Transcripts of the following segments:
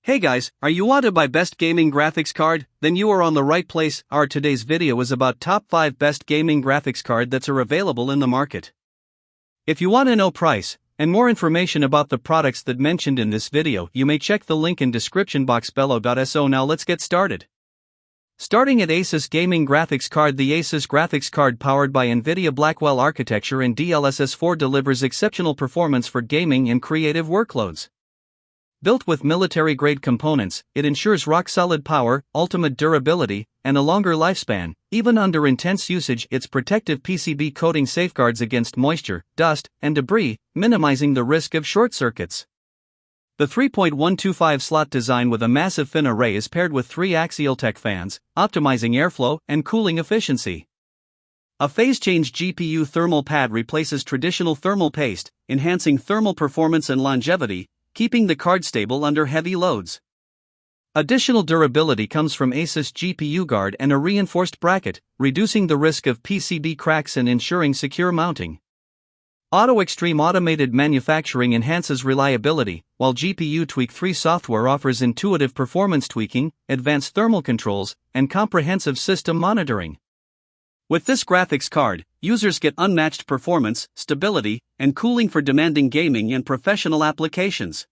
Hey guys, are you want to buy best gaming graphics card? Then you are on the right place. Our today's video is about top 5 best gaming graphics card that are available in the market. If you want to know price and more information about the products that mentioned in this video, you may check the link in description box below. So now let's get started. Starting at ASUS Gaming Graphics Card. The ASUS graphics card powered by NVIDIA Blackwell architecture and DLSS 4 delivers exceptional performance for gaming and creative workloads. Built with military-grade components, it ensures rock-solid power, ultimate durability, and a longer lifespan. Even under intense usage, its protective PCB coating safeguards against moisture, dust, and debris, minimizing the risk of short circuits. The 3.125 slot design with a massive fin array is paired with 3 Axial-tech fans, optimizing airflow and cooling efficiency. A phase-change GPU thermal pad replaces traditional thermal paste, enhancing thermal performance and longevity, keeping the card stable under heavy loads. Additional durability comes from ASUS GPU Guard and a reinforced bracket, reducing the risk of PCB cracks and ensuring secure mounting. Auto Extreme automated manufacturing enhances reliability, while GPU Tweak 3 software offers intuitive performance tweaking, advanced thermal controls, and comprehensive system monitoring. With this graphics card, users get unmatched performance, stability, and cooling for demanding gaming and professional applications.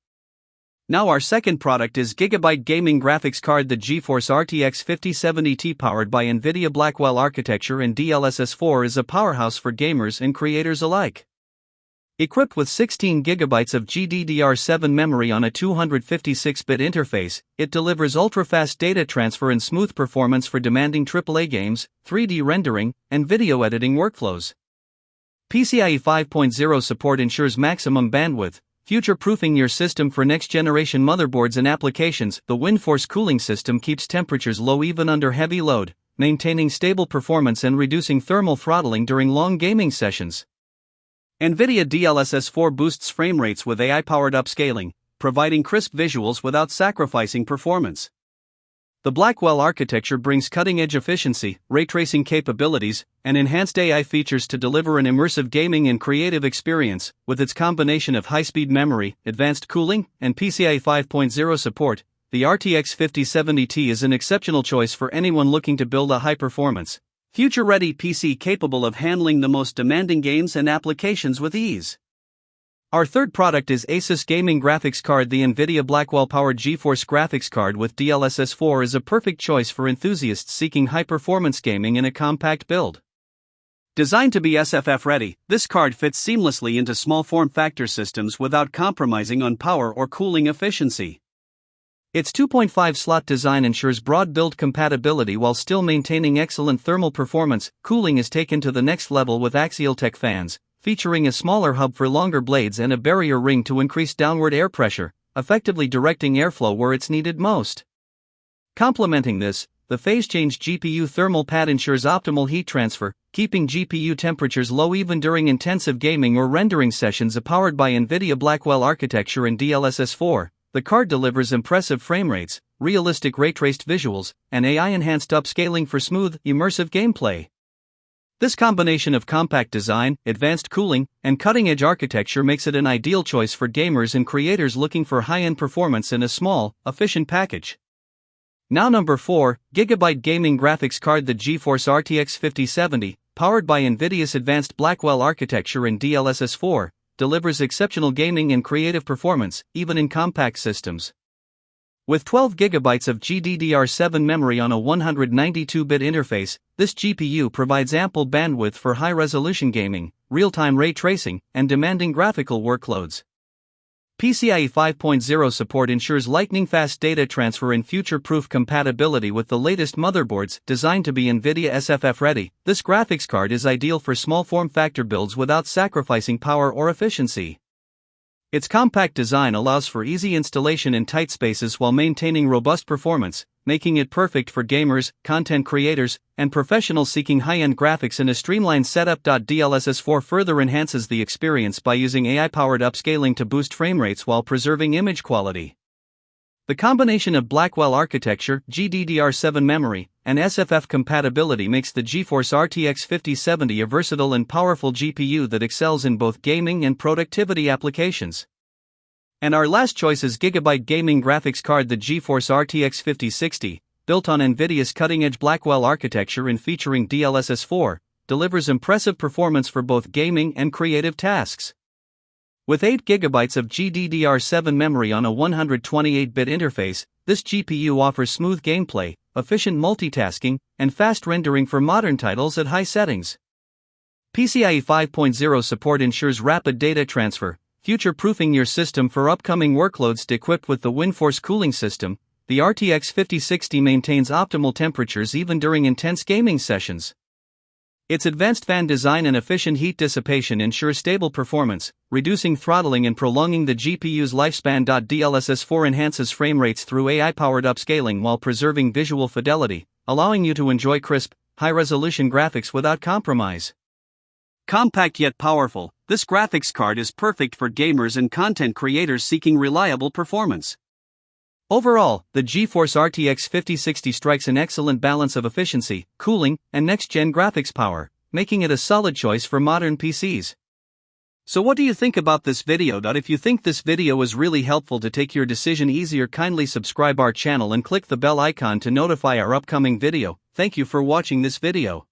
Now our second product is Gigabyte Gaming Graphics Card. The GeForce RTX 5070 powered by NVIDIA Blackwell architecture and DLSS 4 is a powerhouse for gamers and creators alike. Equipped with 16 GB of GDDR7 memory on a 256-bit interface, it delivers ultra-fast data transfer and smooth performance for demanding AAA games, 3D rendering, and video editing workflows. PCIe 5.0 support ensures maximum bandwidth, future-proofing your system for next-generation motherboards and applications. The WINDFORCE cooling system keeps temperatures low even under heavy load, maintaining stable performance and reducing thermal throttling during long gaming sessions. NVIDIA DLSS 4 boosts frame rates with AI-powered upscaling, providing crisp visuals without sacrificing performance. The Blackwell architecture brings cutting-edge efficiency, ray tracing capabilities, and enhanced AI features to deliver an immersive gaming and creative experience. With its combination of high-speed memory, advanced cooling, and PCIe 5.0 support, the RTX 5070 is an exceptional choice for anyone looking to build a high-performance, future-ready PC capable of handling the most demanding games and applications with ease. Our third product is ASUS Gaming Graphics Card. The NVIDIA Blackwell-powered GeForce graphics card with DLSS 4 is a perfect choice for enthusiasts seeking high-performance gaming in a compact build. Designed to be SFF-ready, this card fits seamlessly into small form-factor systems without compromising on power or cooling efficiency. Its 2.5 slot design ensures broad build compatibility while still maintaining excellent thermal performance. Cooling is taken to the next level with Axial-tech fans, featuring a smaller hub for longer blades and a barrier ring to increase downward air pressure, effectively directing airflow where it's needed most. Complementing this, the phase-change GPU thermal pad ensures optimal heat transfer, keeping GPU temperatures low even during intensive gaming or rendering sessions. Powered by NVIDIA Blackwell architecture and DLSS 4, the card delivers impressive frame rates, realistic ray-traced visuals, and AI-enhanced upscaling for smooth, immersive gameplay. This combination of compact design, advanced cooling, and cutting-edge architecture makes it an ideal choice for gamers and creators looking for high-end performance in a small, efficient package. Now number 4, Gigabyte Gaming Graphics Card. The GeForce RTX 5070, powered by NVIDIA's advanced Blackwell architecture and DLSS 4, delivers exceptional gaming and creative performance, even in compact systems. With 12 GB of GDDR7 memory on a 192-bit interface, this GPU provides ample bandwidth for high-resolution gaming, real-time ray tracing, and demanding graphical workloads. PCIe 5.0 support ensures lightning-fast data transfer and future-proof compatibility with the latest motherboards. Designed to be NVIDIA SFF-ready, this graphics card is ideal for small form-factor builds without sacrificing power or efficiency. Its compact design allows for easy installation in tight spaces while maintaining robust performance, making it perfect for gamers, content creators, and professionals seeking high-end graphics in a streamlined setup. DLSS 4 further enhances the experience by using AI-powered upscaling to boost frame rates while preserving image quality. The combination of Blackwell architecture, GDDR7 memory, and SFF compatibility makes the GeForce RTX 5070 a versatile and powerful GPU that excels in both gaming and productivity applications. And our last choice is Gigabyte Gaming Graphics Card, the GeForce RTX 5060, built on NVIDIA's cutting-edge Blackwell architecture and featuring DLSS 4, delivers impressive performance for both gaming and creative tasks. With 8 GB of GDDR7 memory on a 128-bit interface, this GPU offers smooth gameplay, efficient multitasking, and fast rendering for modern titles at high settings. PCIe 5.0 support ensures rapid data transfer, future-proofing your system for upcoming workloads. Equipped with the WINDFORCE cooling system, the RTX 5060 maintains optimal temperatures even during intense gaming sessions. Its advanced fan design and efficient heat dissipation ensure stable performance, reducing throttling and prolonging the GPU's lifespan. DLSS 4 enhances frame rates through AI-powered upscaling while preserving visual fidelity, allowing you to enjoy crisp, high-resolution graphics without compromise. Compact yet powerful, this graphics card is perfect for gamers and content creators seeking reliable performance. Overall, the GeForce RTX 5060 strikes an excellent balance of efficiency, cooling, and next-gen graphics power, making it a solid choice for modern PCs. So what do you think about this video? If you think this video was really helpful to take your decision easier, kindly subscribe our channel and click the bell icon to notify our upcoming video. Thank you for watching this video.